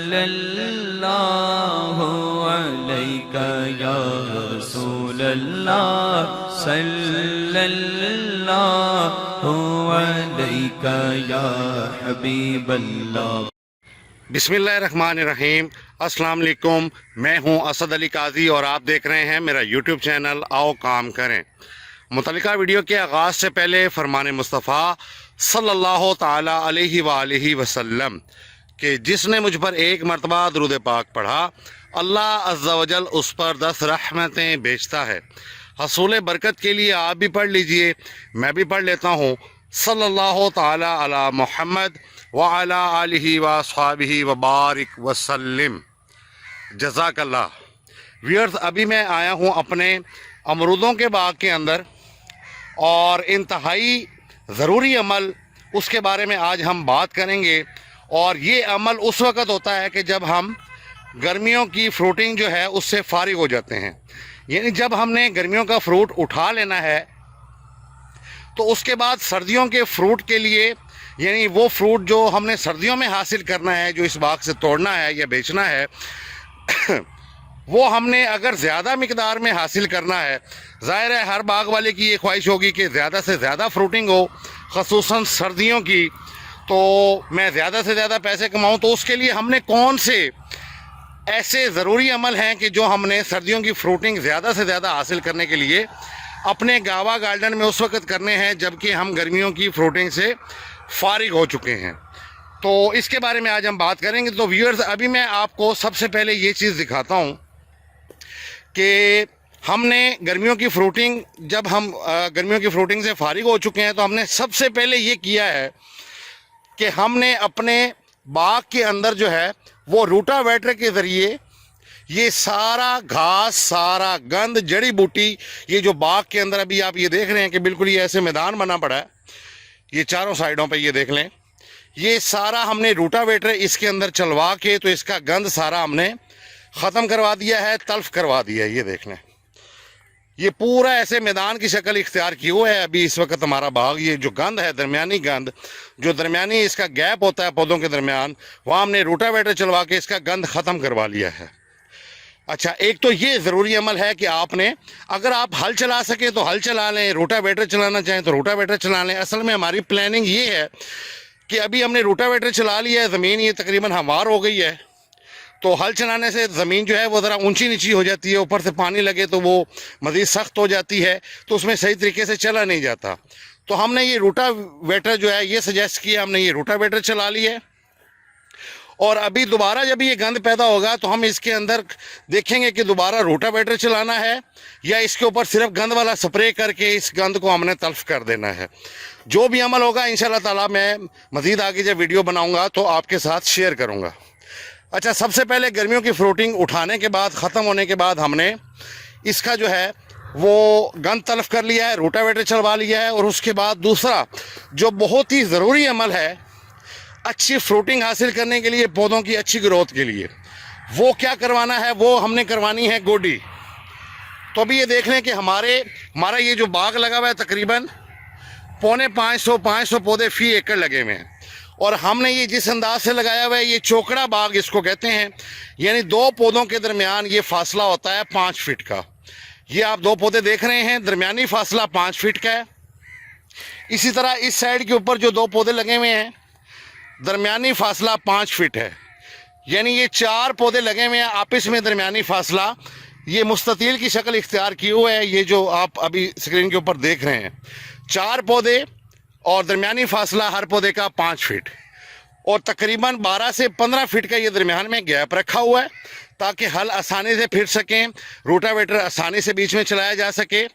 सल्लल्लाहु अलैका या रसूल अल्लाह सल्लल्लाहु अलैका या हबीब अल्लाह। बिस्मिल्लाहिर्रहमानिर्रहीम। अस्सलाम वालेकुम। मैं हूं असद अली काजी और आप देख रहे हैं मेरा यूट्यूब चैनल आओ काम करें। मुतल्लिका वीडियो के आगाज़ से पहले फरमान मुस्तफ़ा सल्लल्लाहु ताला अलैहि वसल्लम कि जिसने मुझ पर एक मरतबा दुरूद पाक पढ़ा अल्लाह अज़्ज़ा वजल उस पर 10 रहमतें भेजता है। हसूल बरकत के लिए आप भी पढ़ लीजिए, मैं भी पढ़ लेता हूँ। सल्लल्लाहु ताला अला मुहम्मद व अला आलिहि व अस्हाबिहि व बारिक वसल्लिम। जज़ाकल्लाह। व्यूअर्स, अभी मैं आया हूँ अपने अमरूदों के बाग के अंदर और इंतहाई ज़रूरी अमल उसके बारे में आज हम बात करेंगे। और ये अमल उस वक़्त होता है कि जब हम गर्मियों की फ्रूटिंग जो है उससे फारिग हो जाते हैं, यानी जब हमने गर्मियों का फ्रूट उठा लेना है तो उसके बाद सर्दियों के फ्रूट के लिए, यानी वो फ्रूट जो हमने सर्दियों में हासिल करना है, जो इस बाग से तोड़ना है या बेचना है वो हमने अगर ज़्यादा मिकदार में हासिल करना है, ज़ाहिर है हर बाग वाले की ये ख्वाहिश होगी कि ज़्यादा से ज़्यादा फ्रूटिंग हो, ख़ुसूसन सर्दियों की, तो मैं ज़्यादा से ज़्यादा पैसे कमाऊँ। तो उसके लिए हमने कौन से ऐसे ज़रूरी अमल हैं कि जो हमने सर्दियों की फ्रूटिंग ज़्यादा से ज़्यादा हासिल करने के लिए अपने गावा गार्डन में उस वक्त करने हैं जबकि हम गर्मियों की फ्रूटिंग से फारिग हो चुके हैं। तो इसके बारे में आज हम बात करेंगे। तो व्यूअर्स, अभी मैं आपको सबसे पहले ये चीज़ दिखाता हूँ कि हमने गर्मियों की फ्रूटिंग, जब हम गर्मियों की फ्रूटिंग से फारिग हो चुके हैं तो हमने सबसे पहले ये किया है कि हमने अपने बाग के अंदर जो है वो रूटावेटर के ज़रिए ये सारा घास, सारा गंद, जड़ी बूटी, ये जो बाग के अंदर अभी आप ये देख रहे हैं कि बिल्कुल ये ऐसे मैदान बना पड़ा है, ये चारों साइडों पे ये देख लें, ये सारा हमने रूटावेटर इसके अंदर चलवा के तो इसका गंद सारा हमने ख़त्म करवा दिया है, तल्फ करवा दिया है। ये देख लें, ये पूरा ऐसे मैदान की शक्ल इख्तियार की हुआ है अभी इस वक्त हमारा बाग। ये जो गंद है, दरमियानी गंद, जो दरमियानी इसका गैप होता है पौधों के दरमियान, वहाँ हमने रूटावेटर चलवा के इसका गंद ख़त्म करवा लिया है। अच्छा, एक तो ये ज़रूरी अमल है कि आपने, अगर आप हल चला सकें तो हल चला लें, रोटावेटर चलाना चाहें तो रोटावेटर चला लें। असल में हमारी प्लानिंग ये है कि अभी हमने रोटावेटर चला लिया है, ज़मीन ये तकरीबन हमवार हो गई है, तो हल चलाने से ज़मीन जो है वो ज़रा ऊंची नीची हो जाती है, ऊपर से पानी लगे तो वो मज़ीद सख्त हो जाती है, तो उसमें सही तरीके से चला नहीं जाता। तो हमने ये रोटावेटर जो है ये सजेस्ट किया, हमने ये रोटावेटर चला लिया है। और अभी दोबारा जब ये गंद पैदा होगा तो हम इसके अंदर देखेंगे कि दोबारा रोटावेटर चलाना है या इसके ऊपर सिर्फ गंद वाला स्प्रे करके इस गंद को हमने तल्फ कर देना है। जो भी अमल होगा इंशाल्लाह ताला मैं मज़ीद आगे जब वीडियो बनाऊंगा तो आपके साथ शेयर करूंगा। अच्छा, सबसे पहले गर्मियों की फ्रूटिंग उठाने के बाद, ख़त्म होने के बाद, हमने इसका जो है वो गंद तल्फ कर लिया है, रोटावेटर चलवा लिया है। और उसके बाद दूसरा जो बहुत ही ज़रूरी अमल है अच्छी फ्रूटिंग हासिल करने के लिए, पौधों की अच्छी ग्रोथ के लिए, वो क्या करवाना है, वो हमने करवानी है गोडी। तो अभी ये देख लें कि हमारा ये जो बाग लगा हुआ है तकरीबन 450-500 पौधे फ़ी एकड़ लगे हुए हैं। और हमने ये जिस अंदाज से लगाया हुआ है, ये चौकड़ा बाग इसको कहते हैं, यानी दो पौधों के दरमियान ये फासला होता है 5 फीट का। ये आप दो पौधे देख रहे हैं, दरमियानी फासला 5 फीट का है। इसी तरह इस साइड के ऊपर जो दो पौधे लगे हुए हैं, दरमियानी फासला 5 फीट है, यानी ये 4 पौधे लगे हुए हैं आपस में, दरमियानी फासला ये मुस्ततील की शक्ल इख्तियार की हुआ है। ये जो आप अभी स्क्रीन के ऊपर देख रहे हैं, 4 पौधे और दरमियानी फासला हर पौधे का 5 फीट, और तकरीबन 12 से 15 फीट का ये दरमियान में गैप रखा हुआ है ताकि हल आसानी से फिर सकें, रोटावेटर आसानी से बीच में चलाया जा सके।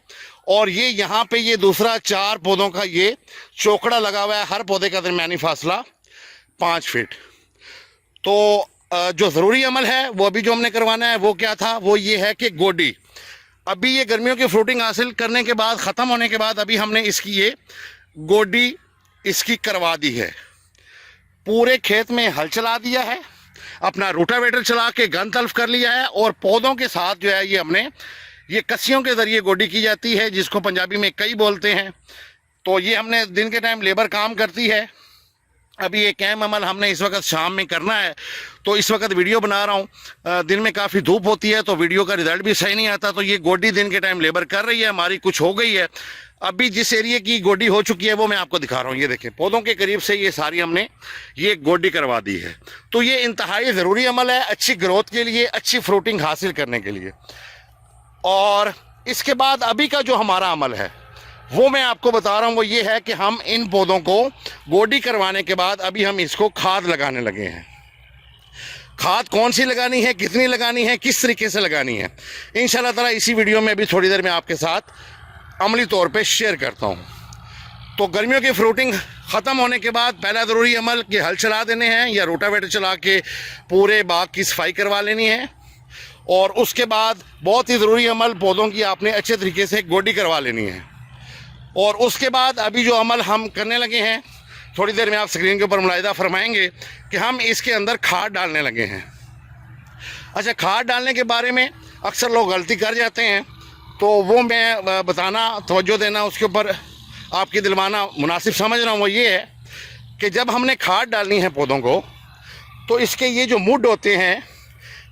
और ये यहाँ पे ये दूसरा 4 पौधों का ये चौकड़ा लगा हुआ है, हर पौधे का दरमियानी फासला 5 फीट। तो जो ज़रूरी अमल है वो अभी जो हमने करवाना है वो क्या था, वो ये है कि गोडी। अभी ये गर्मियों की फ्रूटिंग हासिल करने के बाद, ख़त्म होने के बाद, अभी हमने इसकी ये गोडी इसकी करवा दी है। पूरे खेत में हल चला दिया है, अपना रोटावेटर चला के गंद तल्फ कर लिया है, और पौधों के साथ जो है ये हमने ये कस्सियों के ज़रिए गोडी की जाती है, जिसको पंजाबी में कई बोलते हैं। तो ये हमने दिन के टाइम लेबर काम करती है अभी एक अहम अमल हमने इस वक्त शाम में करना है, तो इस वक्त वीडियो बना रहा हूँ। दिन में काफ़ी धूप होती है तो वीडियो का रिजल्ट भी सही नहीं आता। तो ये गोडी दिन के टाइम लेबर कर रही है, हमारी कुछ हो गई है। अभी जिस एरिया की गोडी हो चुकी है वो मैं आपको दिखा रहा हूँ। ये देखें, पौधों के करीब से ये सारी हमने ये गोडी करवा दी है। तो ये इंतहाई ज़रूरी अमल है अच्छी ग्रोथ के लिए, अच्छी फ्रूटिंग हासिल करने के लिए। और इसके बाद अभी का जो हमारा अमल है वो मैं आपको बता रहा हूँ, वो ये है कि हम इन पौधों को गोडी करवाने के बाद अभी हम इसको खाद लगाने लगे हैं। खाद कौन सी लगानी है, कितनी लगानी है, किस तरीके से लगानी है, इंशाल्लाह ताला इसी वीडियो में अभी थोड़ी देर में आपके साथ अमली तौर पे शेयर करता हूँ। तो गर्मियों की फ्रूटिंग ख़त्म होने के बाद पहला ज़रूरी अमल कि हल चला देने हैं या रोटावेटर चला के पूरे बाग की सफाई करवा लेनी है। और उसके बाद बहुत ही ज़रूरी अमल पौधों की आपने अच्छे तरीके से गोडी करवा लेनी है। और उसके बाद अभी जो अमल हम करने लगे हैं, थोड़ी देर में आप स्क्रीन के ऊपर मुलाहिदा फरमाएंगे कि हम इसके अंदर खाद डालने लगे हैं। अच्छा, खाद डालने के बारे में अक्सर लोग गलती कर जाते हैं, तो वो मैं बताना, तवज्जो देना उसके ऊपर आपकी दिलवाना मुनासिब समझ रहा हूँ। वो ये है कि जब हमने खाद डालनी है पौधों को, तो इसके ये जो मुड होते हैं,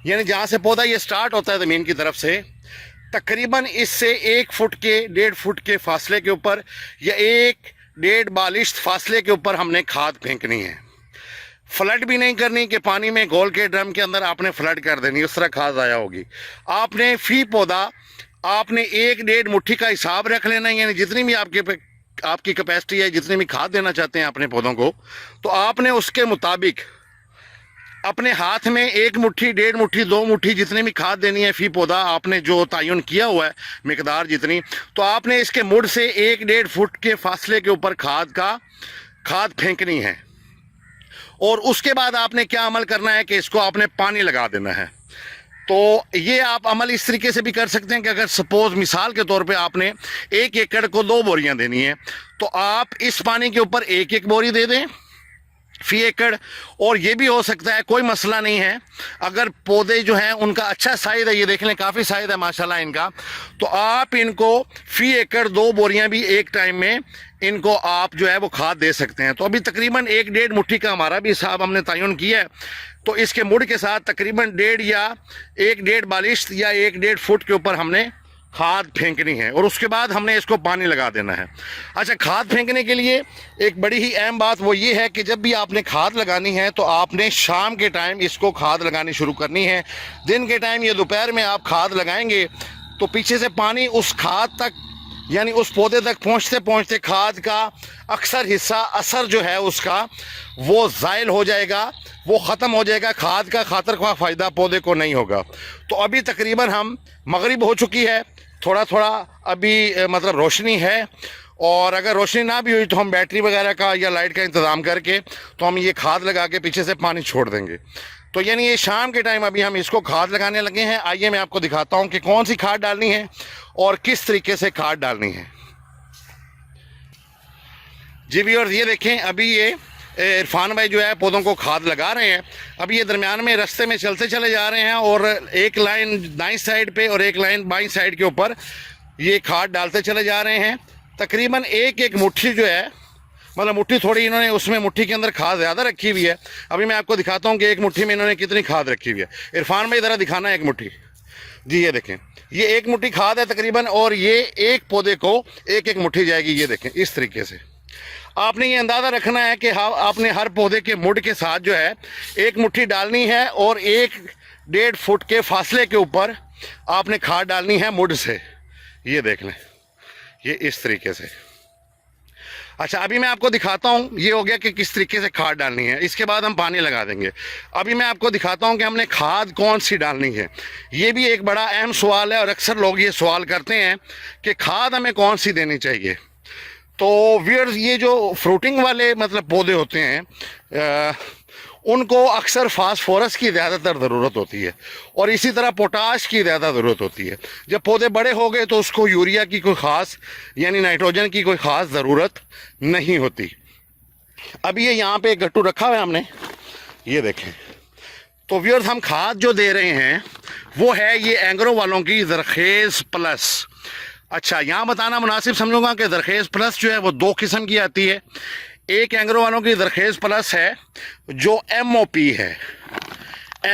यानी जहाँ से पौधा ये स्टार्ट होता है ज़मीन की तरफ से, तकरीबन इससे 1 फुट के 1.5 फुट के फासले के ऊपर या 1-1.5 बालिश्त फासले के ऊपर हमने खाद फेंकनी है। फ्लड भी नहीं करनी कि पानी में घोल के ड्रम के अंदर आपने फ्लड कर देनी, उस तरह खाद ज़ाया होगी। आपने फी पौधा आपने 1-1.5 मुट्ठी का हिसाब रख लेना, यानी जितनी भी आपकी कैपेसिटी है, जितनी भी खाद देना चाहते हैं अपने पौधों को, तो आपने उसके मुताबिक अपने हाथ में 1 मुट्ठी, 1.5 मुट्ठी, 2 मुट्ठी जितनी भी खाद देनी है फी पौधा, आपने जो तयन किया हुआ है मिकदार जितनी, तो आपने इसके मुड़ से 1-1.5 फुट के फासले के ऊपर खाद फेंकनी है। और उसके बाद आपने क्या अमल करना है कि इसको आपने पानी लगा देना है। तो ये आप अमल इस तरीके से भी कर सकते हैं कि अगर सपोज मिसाल के तौर पे आपने 1 एकड़ को 2 बोरियां देनी है, तो आप इस पानी के ऊपर 1-1 बोरी दे दें फी एकड़। और ये भी हो सकता है, कोई मसला नहीं है, अगर पौधे जो हैं उनका अच्छा साइज है, ये देख लें काफ़ी साइज है माशाल्लाह इनका, तो आप इनको फी एकड़ 2 बोरियां भी एक टाइम में इनको आप जो है वो खाद दे सकते हैं। तो अभी तकरीबन 1-1.5 मुट्ठी का हमारा भी हिसाब हमने तयन किया है, तो इसके मुड़ के साथ तकरीबन 1.5 या 1-1.5 बालिश्त या 1-1.5 फुट के ऊपर हमने खाद फेंकनी है। और उसके बाद हमने इसको पानी लगा देना है। अच्छा, खाद फेंकने के लिए एक बड़ी ही अहम बात वो ये है कि जब भी आपने खाद लगानी है तो आपने शाम के टाइम इसको खाद लगानी शुरू करनी है। दिन के टाइम या दोपहर में आप खाद लगाएंगे तो पीछे से पानी उस खाद तक, यानी उस पौधे तक पहुँचते पहुँचते खाद का अक्सर हिस्सा, असर जो है उसका वो ज़ाइल हो जाएगा, वो ख़त्म हो जाएगा। खाद का खातर का फ़ायदा पौधे को नहीं होगा। तो अभी तकरीबन हम मगरिब हो चुकी है, थोड़ा थोड़ा अभी मतलब रोशनी है, और अगर रोशनी ना भी हुई तो हम बैटरी वगैरह का या लाइट का इंतज़ाम करके तो हम ये खाद लगा के पीछे से पानी छोड़ देंगे। तो यानी ये शाम के टाइम अभी हम इसको खाद लगाने लगे हैं। आइए मैं आपको दिखाता हूँ कि कौन सी खाद डालनी है और किस तरीके से खाद डालनी है। जी व्यूअर्स, ये देखें, अभी ये इरफान भाई जो है पौधों को खाद लगा रहे हैं। अभी ये दरमियान में रास्ते में चलते चले जा रहे हैं और एक लाइन दाईं साइड पे और एक लाइन बाईं साइड के ऊपर ये खाद डालते चले जा रहे हैं। तकरीबन 1-1 मुट्ठी जो है, मतलब मुट्ठी थोड़ी इन्होंने उसमें मुट्ठी के अंदर खाद ज़्यादा रखी हुई है। अभी मैं आपको दिखाता हूँ कि 1 मुट्ठी में इन्होंने कितनी खाद रखी हुई है। इरफान भाई ज़रा दिखाना 1 मुट्ठी। जी ये देखें, ये 1 मुट्ठी खाद है तकरीबन, और ये एक पौधे को 1-1 मुट्ठी जाएगी। ये देखें, इस तरीके से आपने ये अंदाज़ा रखना है कि हाँ, आपने हर पौधे के मुड़ के साथ जो है 1 मुट्ठी डालनी है और 1-1.5 फुट के फासले के ऊपर आपने खाद डालनी है मुड़ से। ये देख लें, ये इस तरीके से। अच्छा, अभी मैं आपको दिखाता हूँ, ये हो गया कि किस तरीके से खाद डालनी है। इसके बाद हम पानी लगा देंगे। अभी मैं आपको दिखाता हूँ कि हमने खाद कौन सी डालनी है। ये भी एक बड़ा अहम सवाल है और अक्सर लोग ये सवाल करते हैं कि खाद हमें कौन सी देनी चाहिए। तो व्यूअर्स, ये जो फ्रूटिंग वाले मतलब पौधे होते हैं उनको अक्सर फास्फोरस की ज़्यादातर ज़रूरत होती है और इसी तरह पोटाश की ज़्यादा ज़रूरत होती है। जब पौधे बड़े हो गए तो उसको यूरिया की कोई ख़ास, यानी नाइट्रोजन की कोई ख़ास ज़रूरत नहीं होती। अभी ये यहाँ पे एक गट्टू रखा हुआ है हमने, ये देखें। तो व्यूअर्स, हम खाद जो दे रहे हैं वो है ये एंग्रो वालों की ज़रखेज़ प्लस। अच्छा, यहाँ बताना मुनासिब समझूंगा कि ज़रखेज़ प्लस जो है वो 2 किस्म की आती है। एक एंग्रो वालों की दरखेज प्लस है जो MOP है,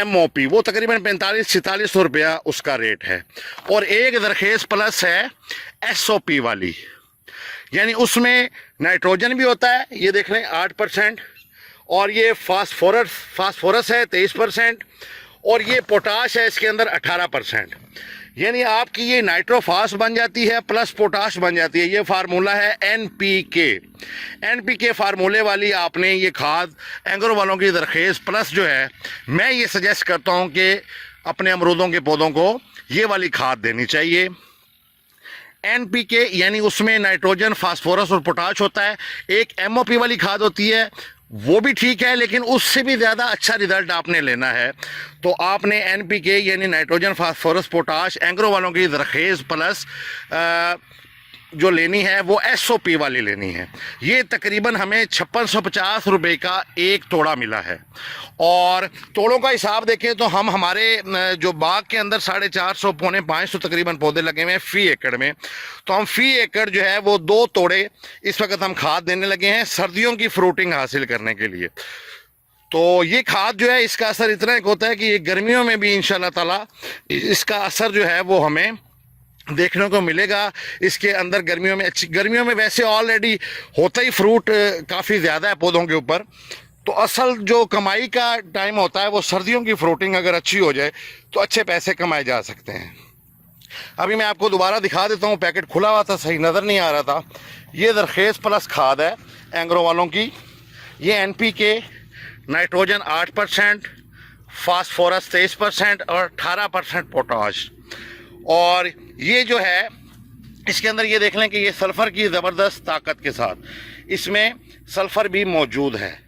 MOP वो तकरीबन 45-46 रुपया उसका रेट है। और एक दरखेज प्लस है SOP वाली, यानी उसमें नाइट्रोजन भी होता है, ये देख लें 8%, और ये फास्फोरस है 23%, और ये पोटाश है इसके अंदर 18%। यानी आपकी ये नाइट्रोफास बन जाती है प्लस पोटाश बन जाती है। ये फार्मूला है NPK फार्मूले वाली आपने ये खाद एंग्रो वालों की दरखेज प्लस जो है, मैं ये सजेस्ट करता हूँ कि अपने अमरूदों के पौधों को ये वाली खाद देनी चाहिए। NPK यानी उसमें नाइट्रोजन, फास्फोरस और पोटाश होता है। एक MOP वाली खाद होती है, वो भी ठीक है, लेकिन उससे भी ज़्यादा अच्छा रिजल्ट आपने लेना है तो आपने NPK यानी नाइट्रोजन, फास्फोरस, पोटाश एंग्रो वालों की दरखेज प्लस जो लेनी है वो SOP वाली लेनी है। ये तकरीबन हमें 5650 रुपये का एक तोड़ा मिला है। और तोड़ों का हिसाब देखें तो हम हमारे जो बाग के अंदर 450 पौने 500 तकरीबन पौधे लगे हुए हैं फ़ी एकड़ में, तो हम फ़ी एकड़ जो है वो 2 तोड़े इस वक्त हम खाद देने लगे हैं सर्दियों की फ्रूटिंग हासिल करने के लिए। तो ये खाद जो है इसका असर इतना एक होता है कि ये गर्मियों में भी इंशाल्लाह ताला इसका असर जो है वो हमें देखने को मिलेगा। इसके अंदर गर्मियों में वैसे ऑलरेडी होता ही फ्रूट काफ़ी ज़्यादा है पौधों के ऊपर, तो असल जो कमाई का टाइम होता है वो सर्दियों की फ्रूटिंग अगर अच्छी हो जाए तो अच्छे पैसे कमाए जा सकते हैं। अभी मैं आपको दोबारा दिखा देता हूँ, पैकेट खुला हुआ था सही नज़र नहीं आ रहा था। ये दरखेज प्लस खाद है एंग्रो वालों की। ये NPK नाइट्रोजन 8%, फास्फोरस 23% और 18% पोटाश। और ये जो है इसके अंदर ये देख लें कि ये सल्फ़र की ज़बरदस्त ताकत के साथ इसमें सल्फ़र भी मौजूद है,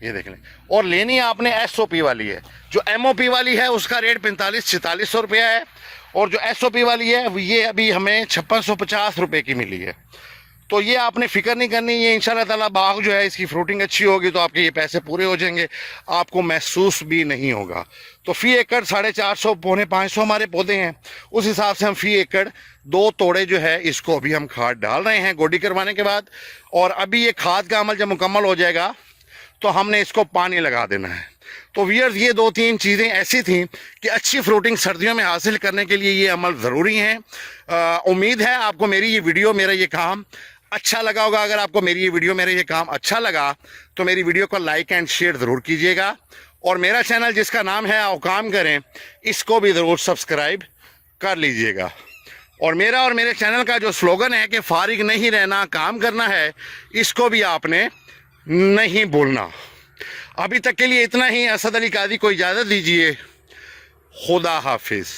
ये देख लें। और लेनी आपने SOP वाली है। जो MOP वाली है उसका रेट 45-46 रुपया है, और जो SOP वाली है ये अभी हमें 5650 रुपये की मिली है। तो ये आपने फ़िक्र नहीं करनी, ये इंशाल्लाह ताला बाग जो है इसकी फ्रूटिंग अच्छी होगी तो आपके ये पैसे पूरे हो जाएंगे, आपको महसूस भी नहीं होगा। तो फ़ी एकड़ 450 पौने 500 हमारे पौधे हैं, उस हिसाब से हम फ़ी एकड़ 2 तोड़े जो है इसको अभी हम खाद डाल रहे हैं गोडी करवाने के बाद। और अभी ये खाद का अमल जब मुकम्मल हो जाएगा तो हमने इसको पानी लगा देना है। तो व्यूअर्स ये 2-3 चीज़ें ऐसी थी कि अच्छी फ्रूटिंग सर्दियों में हासिल करने के लिए ये अमल ज़रूरी हैं। उम्मीद है आपको मेरी ये वीडियो, मेरा ये काम अच्छा लगा होगा। अगर आपको मेरी ये वीडियो, मेरा ये काम अच्छा लगा तो मेरी वीडियो को लाइक एंड शेयर ज़रूर कीजिएगा। और मेरा चैनल जिसका नाम है आओ काम करें, इसको भी ज़रूर सब्सक्राइब कर लीजिएगा। और मेरा और मेरे चैनल का जो स्लोगन है कि फारिग नहीं रहना, काम करना है, इसको भी आपने नहीं भूलना। अभी तक के लिए इतना ही। असद अली काजी को इजाज़त दीजिए। खुदा हाफिज़।